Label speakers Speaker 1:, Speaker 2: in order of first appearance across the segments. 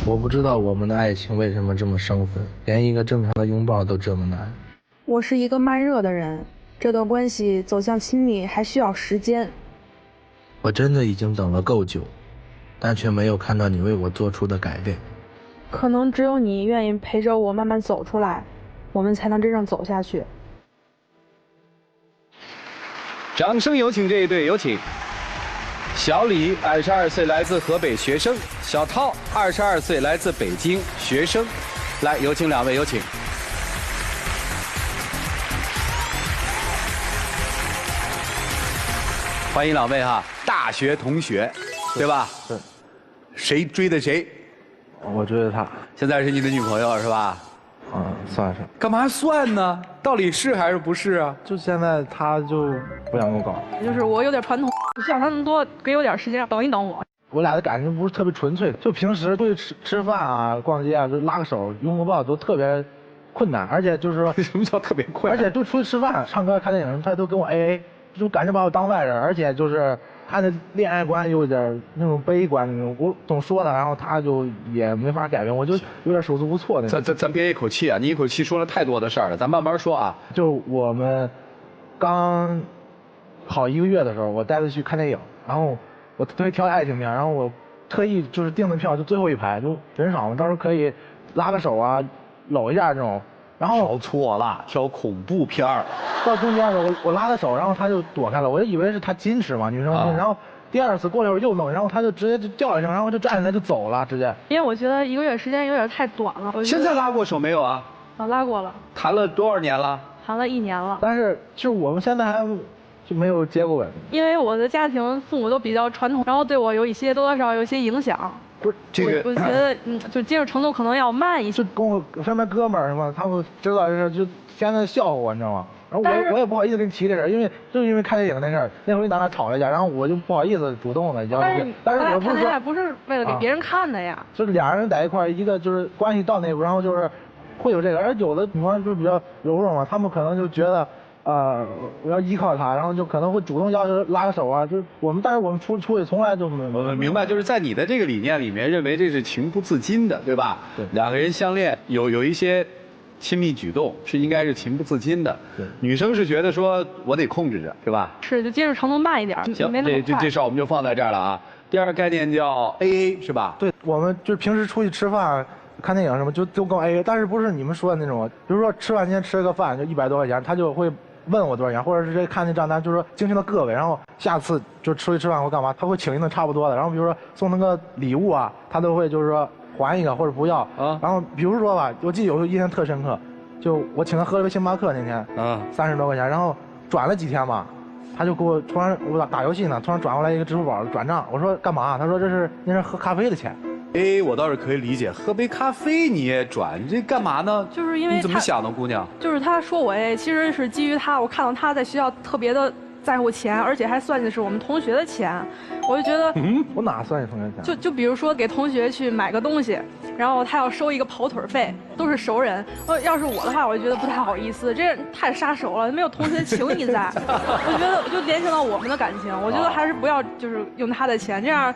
Speaker 1: 我不知道我们的爱情为什么这么生分，连一个正常的拥抱都这么难。
Speaker 2: 我是一个慢热的人，这段关系走向亲密还需要时间。
Speaker 1: 我真的已经等了够久，但却没有看到你为我做出的改变。
Speaker 2: 可能只有你愿意陪着我慢慢走出来，我们才能真正走下去。
Speaker 3: 掌声有请这一对，有请小李，22岁，来自河北学生；小涛，22岁，来自北京学生。来，有请两位，有请。欢迎两位哈，大学同学，对吧？
Speaker 1: 是。
Speaker 3: 谁追的谁？
Speaker 1: 我追的他，
Speaker 3: 现在是你的女朋友是吧？
Speaker 1: 算是。
Speaker 3: 干嘛算呢？到底是还是不是啊？
Speaker 1: 就现在他就不想跟我搞。
Speaker 2: 就是我有点传统，不像他们多，给我点时间等一等我。
Speaker 1: 我俩的感情不是特别纯粹，就平时出去吃饭啊、逛街啊，就拉个手、拥个抱都特别困难，而且就是说
Speaker 3: 什么叫特别困难？
Speaker 1: 而且就出去吃饭、唱歌、看电影，他都跟我 AA，就感觉把我当外人，而且就是他的恋爱观有点那种悲观那种，我总说他，然后他就也没法改变，我就有点手足无措那种。
Speaker 3: 咱别一口气啊！你一口气说了太多的事儿了，咱慢慢说啊。
Speaker 1: 就我们刚好1个月的时候，我带他去看电影，然后我特别挑爱情片，然后我特意就是订的票就最后一排，就人少嘛，到时候可以拉个手啊，搂一下这种。然后
Speaker 3: 挑错了，挑恐怖片儿。
Speaker 1: 到中间的时候，我拉他手，然后他就躲开了，我就以为是他矜持嘛，女生矜持。然后第二次过了一会儿又弄，然后他就直接就叫一声，然后就站起来就走了，直接。
Speaker 2: 因为我觉得1个月时间有点太短了。
Speaker 3: 现在拉过手没有啊？
Speaker 2: 拉过了。
Speaker 3: 谈了多少年了？
Speaker 2: 谈了1年了。
Speaker 1: 但是就是我们现在还就没有接过吻。
Speaker 2: 因为我的家庭父母都比较传统，然后对我有一些多多少少有一些影响。
Speaker 1: 不是这个，
Speaker 2: 我觉得就接受程度可能要慢一些。
Speaker 1: 就跟我身边哥们儿什么，他们知道这事就天天笑话我，你知道吗？然后我也不好意思跟你提这事儿，因为看电影那事儿，那回咱俩吵了一架，然后我就不好意思主动的交流。但是我不是说
Speaker 2: 不是为了给别人看的呀，
Speaker 1: 就是俩人在一块儿，一个就是关系到那步，然后就是会有这个，而有的女方就比较柔弱嘛，他们可能就觉得。我要依靠他，然后就可能会主动要求拉个手啊，就是但是我们出去从来就没有。
Speaker 3: 我明白，就是在你的这个理念里面，认为这是情不自禁的，对吧？
Speaker 1: 对。
Speaker 3: 两个人相恋有一些亲密举动应该是情不自禁的。
Speaker 1: 对。
Speaker 3: 女生是觉得说我得控制着，对吧？
Speaker 2: 是，就接受程度慢一点。
Speaker 3: 行，
Speaker 2: 没那么快。
Speaker 3: 这事儿我们就放在这儿了啊。第二个概念叫 AA 是吧？
Speaker 1: 对，我们就是平时出去吃饭。看电影什么就跟我 AA，但是不是你们说的那种，比如说吃饭前吃个饭就100多块钱，他就会问我多少钱，或者是直接看那账单，就是说精确到个位，然后下次就出去吃饭或干嘛，他会请一顿差不多的，然后比如说送那个礼物啊，他都会就是说还一个或者不要啊。然后比如说吧，我记得有一印象特深刻，就我请他喝了个星巴克那天，30多块钱，然后转了几天嘛，他就给我突然我打游戏呢，突然转过来一个支付宝转账，我说干嘛？他说那是喝咖啡的钱。
Speaker 3: 我倒是可以理解，喝杯咖啡你也转，你这干嘛呢？
Speaker 2: 就是因为
Speaker 3: 你怎么想的，姑娘？
Speaker 2: 就是他说我其实是基于我看到他在学校特别的在乎钱，而且还算计的是我们同学的钱，我就觉得，
Speaker 1: 我哪算计同学钱？
Speaker 2: 就比如说给同学去买个东西，然后他要收一个跑腿费，都是熟人。要是我的话，我就觉得不太好意思，这太杀熟了，没有同学情谊在。我觉得我就联想到我们的感情，我觉得还是不要就是用他的钱，这样。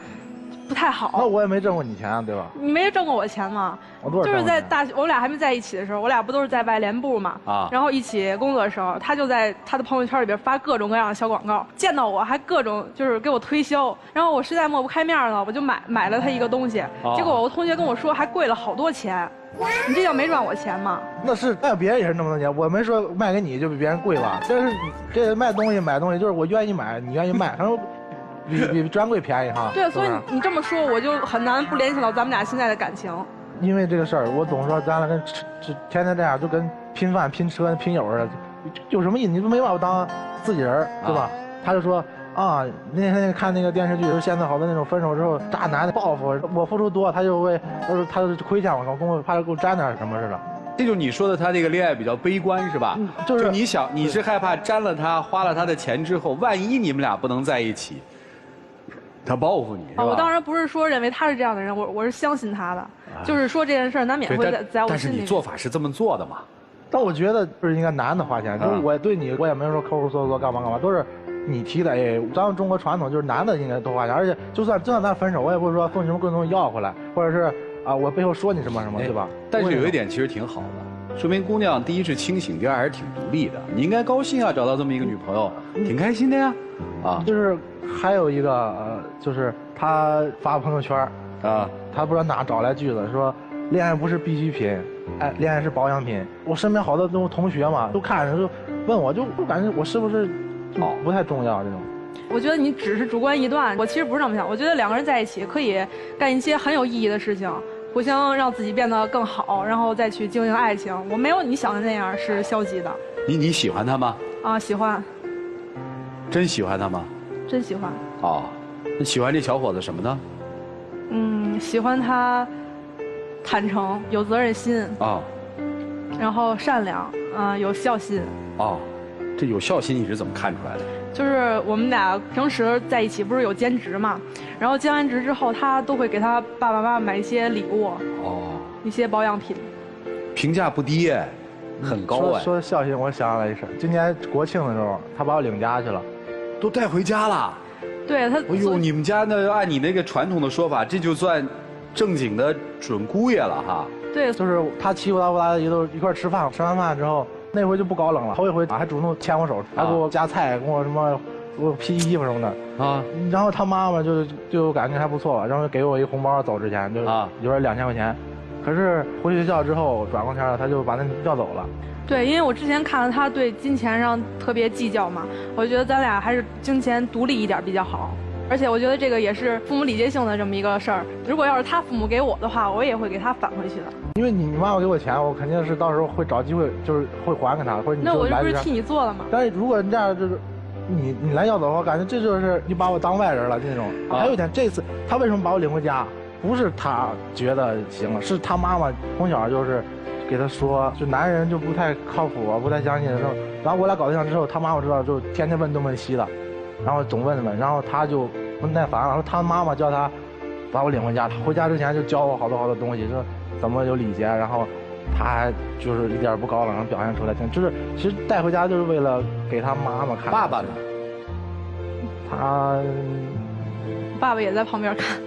Speaker 2: 不太好。
Speaker 1: 那我也没挣过你钱啊，对吧？
Speaker 2: 你没挣过我钱吗？
Speaker 1: 我多少？
Speaker 2: 就是在大学，我俩还没在一起的时候，我俩不都是在外联部嘛？然后一起工作的时候，他就在他的朋友圈里边发各种各样的小广告，见到我还各种就是给我推销，然后我实在抹不开面了，我就买了他一个东西，结果我同学跟我说还贵了好多钱。你这叫没赚我钱吗？
Speaker 1: 那别人也是那么多钱，我没说卖给你就比别人贵了，这卖东西买东西就是我愿意买，你愿意卖，他说。比专柜便宜哈。
Speaker 2: 对，所以你这么说，我就很难不联想到咱们俩现在的感情。
Speaker 1: 因为这个事儿，我总说咱俩跟天天这样，就跟拼饭、拼车、拼友似的，有什么意思？你都没把我当自己人，对吧？他就说那天看那个电视剧，就现在好多那种分手之后渣男的报复，我付出多，他就亏欠我，跟我怕给我沾点什么似的。
Speaker 3: 这就是你说的他这个恋爱比较悲观是吧？就你是害怕沾了他，花了他的钱之后，万一你们俩不能在一起。他报复你是吧？
Speaker 2: 我当然不是说认为他是这样的人，我是相信他的，就是说这件事难免会在我心里。
Speaker 3: 但是你做法是这么做的嘛？
Speaker 1: 但我觉得就是应该男的花钱，就是我对你我也没有说抠抠搜搜干嘛干嘛，都是你提的。咱们中国传统就是男的应该多花钱，而且就算咱分手，我也不是说送你什么贵重东西要回来，或者是啊，我背后说你什么什么，对吧？
Speaker 3: 但是有一点其实挺好的，说明姑娘第一是清醒，第二还是挺独立的。你应该高兴啊，找到这么一个女朋友，挺开心的呀。啊，
Speaker 1: 就是还有一个就是他发朋友圈
Speaker 3: 啊，
Speaker 1: 他不知道哪找来句子说，恋爱不是必需品，哎，恋爱是保养品。我身边好多那种同学嘛，都看着就问我，就感觉我是不是不太重要这种。
Speaker 2: 我觉得你只是主观臆断，我其实不是这么想。我觉得两个人在一起可以干一些很有意义的事情，互相让自己变得更好，然后再去经营爱情。我没有你想的那样是消极的。
Speaker 3: 你喜欢他吗？
Speaker 2: 啊，喜欢。
Speaker 3: 真喜欢他吗？
Speaker 2: 真喜欢。
Speaker 3: 哦，你喜欢这小伙子什么呢？
Speaker 2: 喜欢他坦诚、有责任心
Speaker 3: 啊，
Speaker 2: 然后善良，有孝心。
Speaker 3: 哦，这有孝心你是怎么看出来的？
Speaker 2: 就是我们俩平时在一起不是有兼职嘛，然后兼完职之后，他都会给他爸爸妈妈买一些礼物，一些保养品，
Speaker 3: 评价不低哎，很高哎。
Speaker 1: 说孝心，我想起来一事，今年国庆的时候，他把我领家去了，
Speaker 3: 都带回家了。
Speaker 2: 对他。
Speaker 3: 哎呦，你们家呢？按你那个传统的说法，这就算正经的准姑爷了哈。
Speaker 2: 对，
Speaker 1: 就是他欺负他不拉几都一块吃饭，吃完饭之后。那回就不高冷了，头一回还主动牵我手，还给我夹菜，给我什么，给我披衣服什么的啊。然后他妈妈就感觉还不错，然后给我一个红包，走之前就有点2000块钱。可是回学校之后转过天了，他就把那要走了。
Speaker 2: 对，因为我之前看了他对金钱上特别计较嘛，我觉得咱俩还是金钱独立一点比较好。而且我觉得这个也是父母礼节性的这么一个事儿。如果要是他父母给我的话，我也会给他返回去的。
Speaker 1: 因为你妈妈给我钱，我肯定是到时候会找机会，就是会还给他，或者你就来。
Speaker 2: 那我这不是替你做了吗？
Speaker 1: 但是如果你这样就是，你来要走的话，感觉这就是你把我当外人了这种。还有一点，这次他为什么把我领回家？不是他觉得行了，是他妈妈从小就是给他说，就男人就不太靠谱，不太相信。然后我俩搞对象之后，他妈妈知道就天天问东问西的。然后总问，然后他就不耐烦了。然后他妈妈叫他把我领回家，他回家之前就教我好多东西，说怎么有礼节。然后他还就是一点不高冷，表现出来，就是其实带回家就是为了给他妈妈看。
Speaker 3: 爸爸呢？
Speaker 2: 爸爸也在旁边看。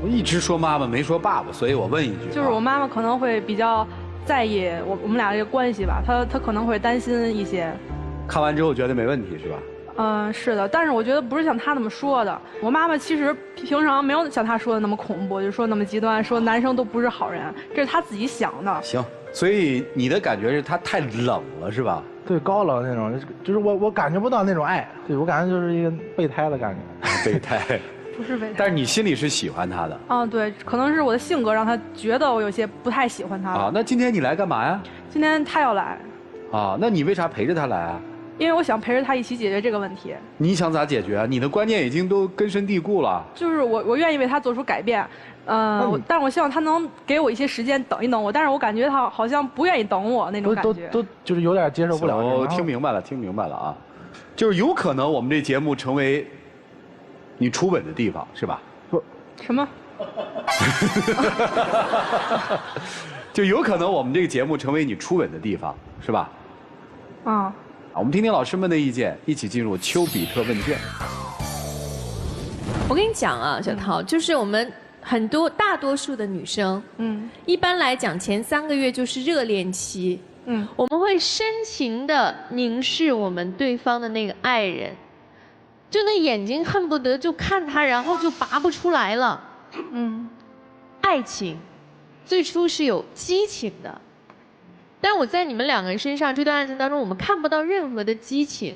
Speaker 3: 我一直说妈妈没说爸爸，所以我问一句。
Speaker 2: 就是我妈妈可能会比较在意我们俩这个关系吧，她可能会担心一些。
Speaker 3: 看完之后觉得没问题是吧？
Speaker 2: 是的，但是我觉得不是像他那么说的。我妈妈其实平常没有像他说的那么恐怖，就说那么极端，说男生都不是好人，这是他自己想的。
Speaker 3: 行，所以你的感觉是他太冷了是吧？
Speaker 1: 对，高冷那种，就是我感觉不到那种爱，对我感觉就是一个备胎的感觉。
Speaker 3: 备胎。
Speaker 2: 不是备胎。
Speaker 3: 但是你心里是喜欢他的。
Speaker 2: 对，可能是我的性格让他觉得我有些不太喜欢他。
Speaker 3: 那今天你来干嘛呀？
Speaker 2: 今天他要来。
Speaker 3: 那你为啥陪着他来啊？
Speaker 2: 因为我想陪着他一起解决这个问题。
Speaker 3: 你想咋解决？你的观念已经都根深蒂固了。
Speaker 2: 就是我愿意为他做出改变，但是我希望他能给我一些时间等一等我，但是我感觉他好像不愿意等我那种感觉。
Speaker 1: 都就是有点接受不了。
Speaker 3: 我听明白了啊，就是有可能我们这节目成为你初吻的地方是吧？
Speaker 2: 不，什么？
Speaker 3: 就有可能我们这个节目成为你初吻的地方是吧？我们听听老师们的意见，一起进入丘比特问卷。
Speaker 4: 我跟你讲啊，小涛，就是我们大多数的女生，一般来讲前3个月就是热恋期，我们会深情地凝视我们对方的那个爱人，就那眼睛恨不得就看他，然后就拔不出来了。爱情最初是有激情的。但我在你们2个人身上这段爱情当中，我们看不到任何的激情，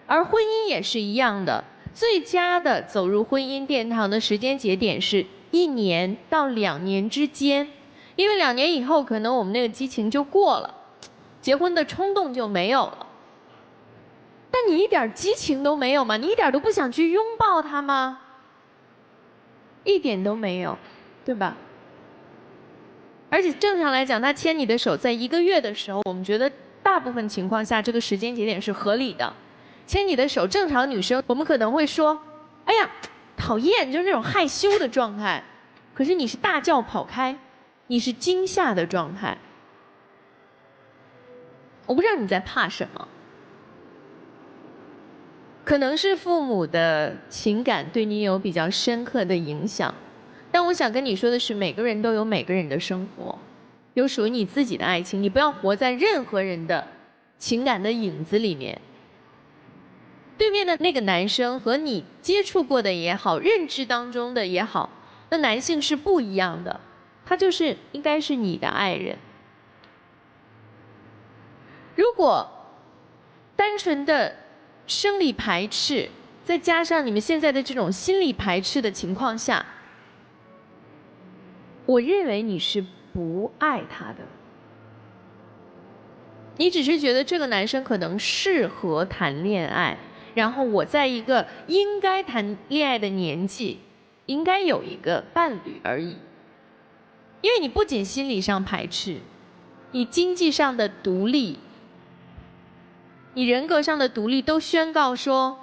Speaker 4: 而婚姻也是一样的。最佳的走入婚姻殿堂的时间节点是1年到2年之间，因为2年以后可能我们那个激情就过了，结婚的冲动就没有了。但你一点激情都没有吗？你一点都不想去拥抱他吗？一点都没有，对吧？而且正常来讲，他牵你的手，在1个月的时候，我们觉得大部分情况下这个时间节点是合理的。牵你的手，正常女生我们可能会说：“哎呀，讨厌！”就是那种害羞的状态。可是你是大叫跑开，你是惊吓的状态。我不知道你在怕什么，可能是父母的情感对你有比较深刻的影响。但我想跟你说的是，每个人都有每个人的生活，有属于你自己的爱情，你不要活在任何人的情感的影子里面。对面的那个男生和你接触过的也好，认知当中的也好，那男性是不一样的，他就是应该是你的爱人。如果单纯的生理排斥，再加上你们现在的这种心理排斥的情况下，我认为你是不爱他的。你只是觉得这个男生可能适合谈恋爱，然后我在一个应该谈恋爱的年纪，应该有一个伴侣而已。因为你不仅心理上排斥，你经济上的独立，你人格上的独立都宣告说，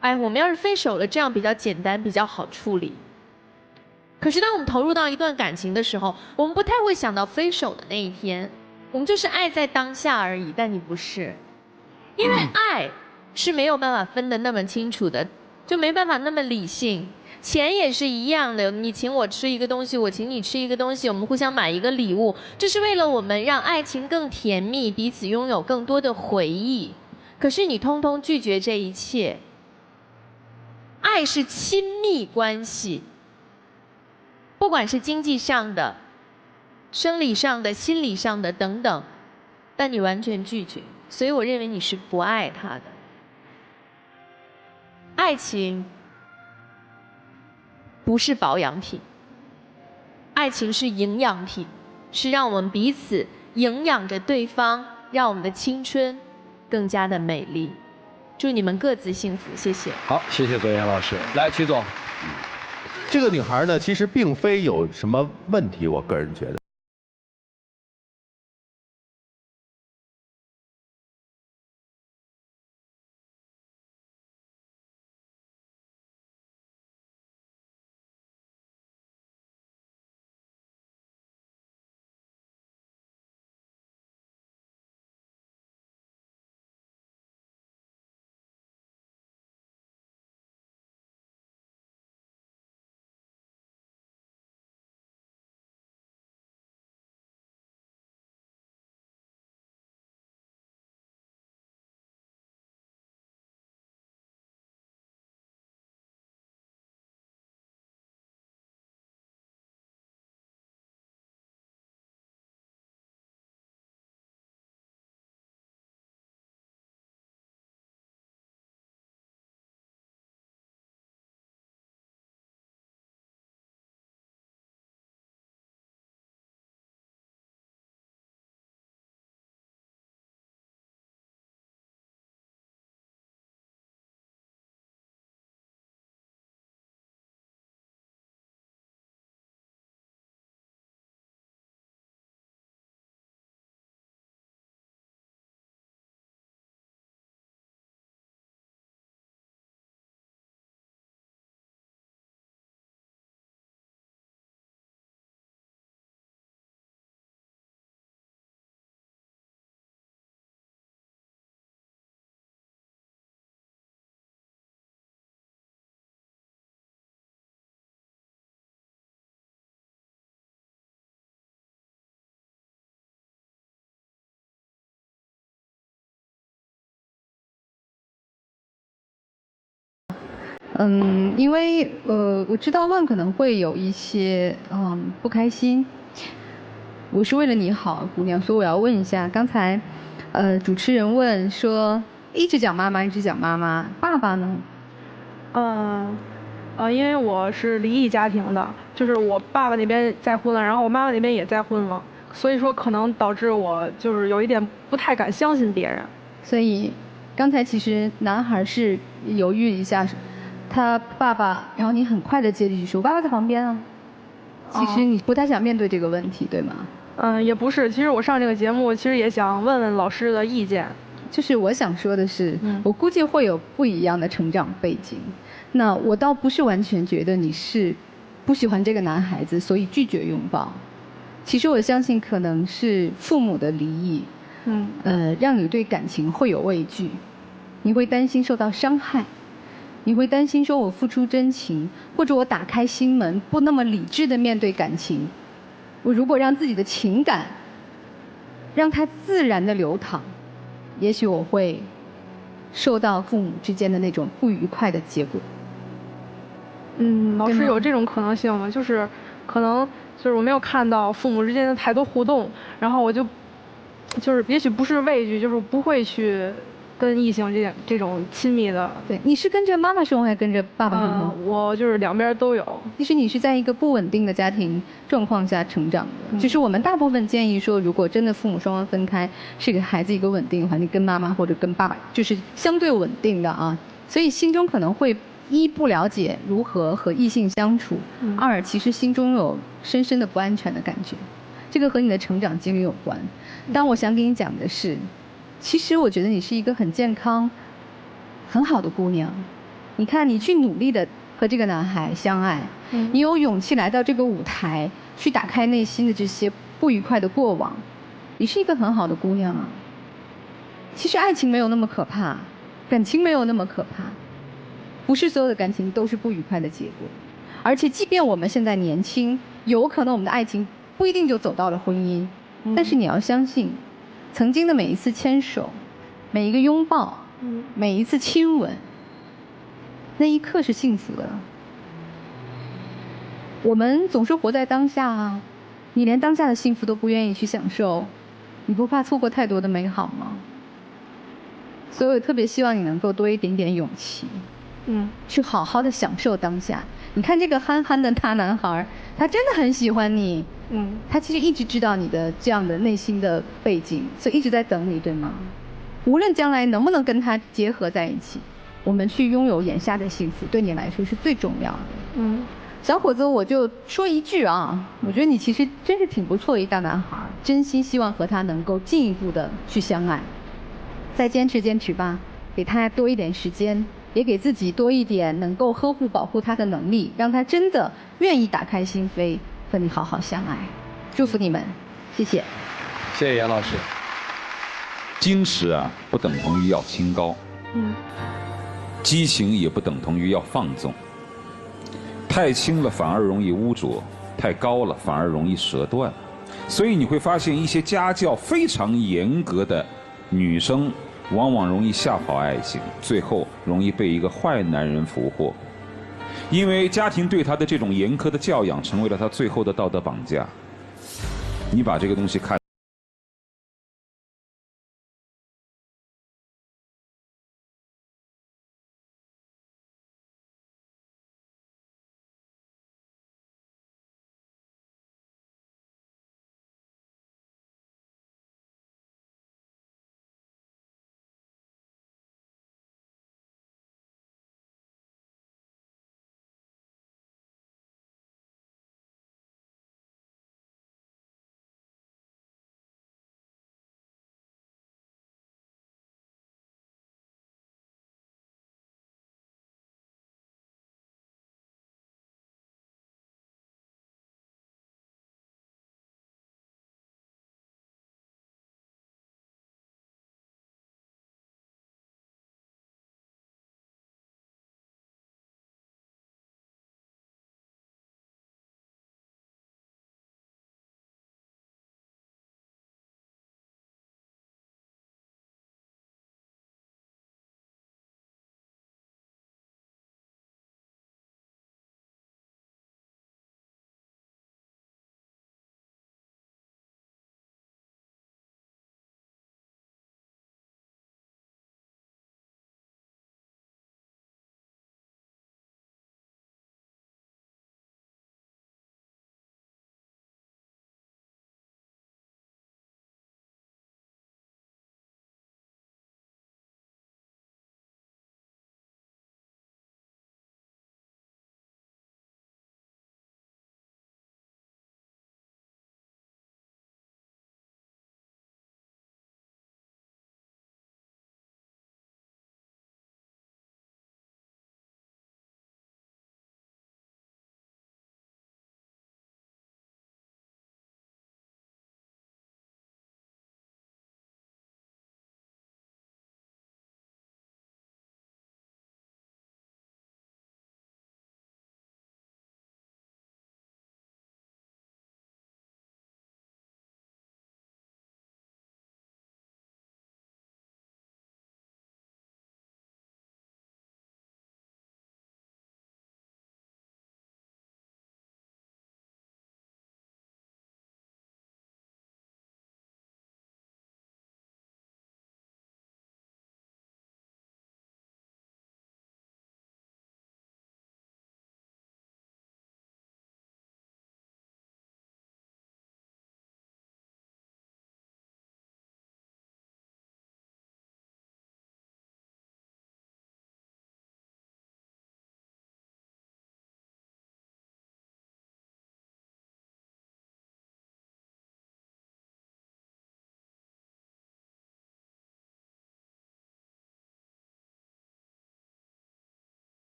Speaker 4: 哎，我们要是分手了，这样比较简单，比较好处理。可是当我们投入到一段感情的时候，我们不太会想到分手的那一天，我们就是爱在当下而已。但你不是，因为爱是没有办法分得那么清楚的，就没办法那么理性。钱也是一样的，你请我吃一个东西，我请你吃一个东西，我们互相买一个礼物，这是为了我们让爱情更甜蜜，彼此拥有更多的回忆。可是你通通拒绝这一切。爱是亲密关系，不管是经济上的、生理上的、心理上的等等，但你完全拒绝，所以我认为你是不爱他的。爱情不是保养品，爱情是营养品，是让我们彼此营养着对方，让我们的青春更加的美丽。祝你们各自幸福，谢谢。
Speaker 3: 好，谢谢左岩老师。来，曲总。
Speaker 5: 这个女孩呢，其实并非有什么问题，我个人觉得。
Speaker 6: 因为我知道问可能会有一些不开心，我是为了你好，姑娘，所以我要问一下，刚才主持人问说一直讲妈妈，一直讲妈妈，爸爸呢？
Speaker 2: 因为我是离异家庭的，就是我爸爸那边再婚了，然后我妈妈那边也再婚了，所以说可能导致我就是有一点不太敢相信别人。
Speaker 6: 所以刚才其实男孩是犹豫一下。他爸爸，然后你很快的接了一句说：“爸爸在旁边啊。”其实你不太想面对这个问题，对吗？
Speaker 2: 也不是。其实我上这个节目，其实也想问问老师的意见。
Speaker 6: 就是我想说的是，我估计会有不一样的成长背景。那我倒不是完全觉得你是不喜欢这个男孩子，所以拒绝拥抱。其实我相信可能是父母的离异，让你对感情会有畏惧，你会担心受到伤害。你会担心说我付出真情，或者我打开心门，不那么理智的面对感情。我如果让自己的情感，让它自然的流淌，也许我会受到父母之间的那种不愉快的结果。
Speaker 2: 老师有这种可能性吗？就是可能就是我没有看到父母之间的太多互动，然后我就是也许不是畏惧，就是不会去跟异性这种亲密的。
Speaker 6: 对，你是跟着妈妈生活还是跟着爸爸生活？
Speaker 2: 我就是两边都有。
Speaker 6: 其实你是在一个不稳定的家庭状况下成长的。就是我们大部分建议说，如果真的父母双方分开，是给孩子一个稳定的环境，跟妈妈或者跟爸爸就是相对稳定的啊。所以心中可能会一不了解如何和异性相处，二其实心中有深深的不安全的感觉，这个和你的成长经历有关。但我想给你讲的是，其实我觉得你是一个很健康、很好的姑娘。你看，你去努力的和这个男孩相爱，你有勇气来到这个舞台，去打开内心的这些不愉快的过往，你是一个很好的姑娘啊。其实爱情没有那么可怕，感情没有那么可怕，不是所有的感情都是不愉快的结果。而且，即便我们现在年轻，有可能我们的爱情不一定就走到了婚姻，但是你要相信，曾经的每一次牵手，每一个拥抱，每一次亲吻，那一刻是幸福的。我们总是活在当下啊，你连当下的幸福都不愿意去享受，你不怕错过太多的美好吗？所以我特别希望你能够多一点点勇气，去好好的享受当下。你看这个憨憨的大男孩，他真的很喜欢你，他其实一直知道你的这样的内心的背景，所以一直在等你，对吗？无论将来能不能跟他结合在一起，我们去拥有眼下的幸福，对你来说是最重要的。小伙子，我就说一句啊，我觉得你其实真是挺不错的一大男孩，真心希望和他能够进一步的去相爱。再坚持坚持吧，给他多一点时间，也给自己多一点能够呵护保护他的能力，让他真的愿意打开心扉和你好好相爱。祝福你们，谢谢。
Speaker 3: 谢谢杨老师。
Speaker 7: 矜持啊，不等同于要清高，激情也不等同于要放纵。太轻了反而容易污浊，太高了反而容易折断。所以你会发现，一些家教非常严格的女生，往往容易吓跑爱情，最后容易被一个坏男人俘获。因为家庭对她的这种严苛的教养，成为了她最后的道德绑架。你把这个东西看。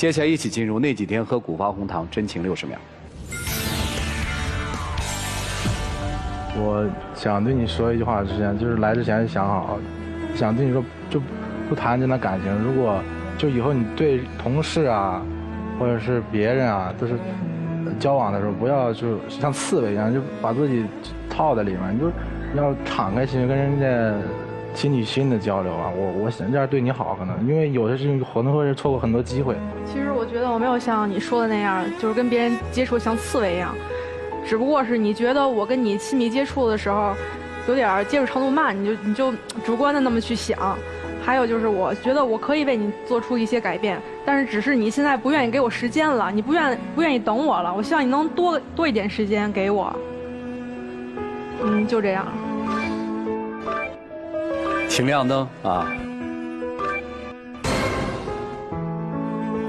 Speaker 3: 接下来一起进入那几天喝古巴红糖真情60秒。
Speaker 1: 我想对你说一句话之前，就是来之前想好，想对你说就不谈这段感情。如果就以后你对同事啊，或者是别人啊，都是交往的时候，不要就像刺猬一样，就把自己套在里面，你就要敞开心，跟人家心与心的交流啊。我想这样对你好，可能因为有的事情可能会错过很多机会。
Speaker 2: 其实我觉得我没有像你说的那样，就是跟别人接触像刺猬一样，只不过是你觉得我跟你亲密接触的时候，有点接触程度慢，你就主观的那么去想。还有就是，我觉得我可以为你做出一些改变，但是只是你现在不愿意给我时间了，你不愿意等我了。我希望你能多一点时间给我。就这样。
Speaker 3: 请亮灯啊！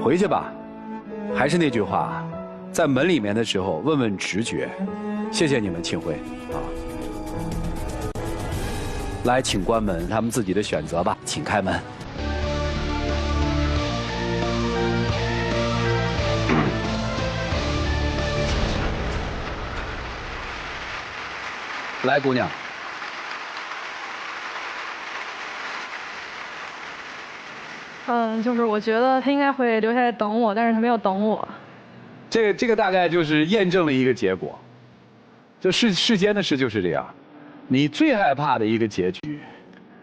Speaker 3: 回去吧，还是那句话，在门里面的时候问问直觉。谢谢你们，庆辉啊！来，请关门，他们自己的选择吧，请开门。来，姑娘。
Speaker 2: 就是我觉得他应该会留下来等我，但是他没有等我。
Speaker 3: 这个大概就是验证了一个结果，就世间的事就是这样，你最害怕的一个结局，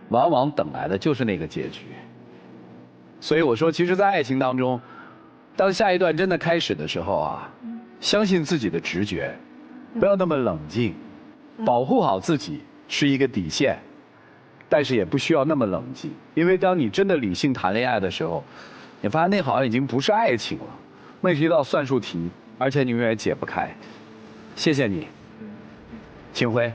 Speaker 3: 往往等来的就是那个结局。所以我说，其实，在爱情当中，当下一段真的开始的时候啊，相信自己的直觉，不要那么冷静，保护好自己是一个底线。但是也不需要那么冷静，因为当你真的理性谈恋爱的时候，你发现那好像已经不是爱情了，那是一道算术题，而且你永远解不开。谢谢你，庆辉。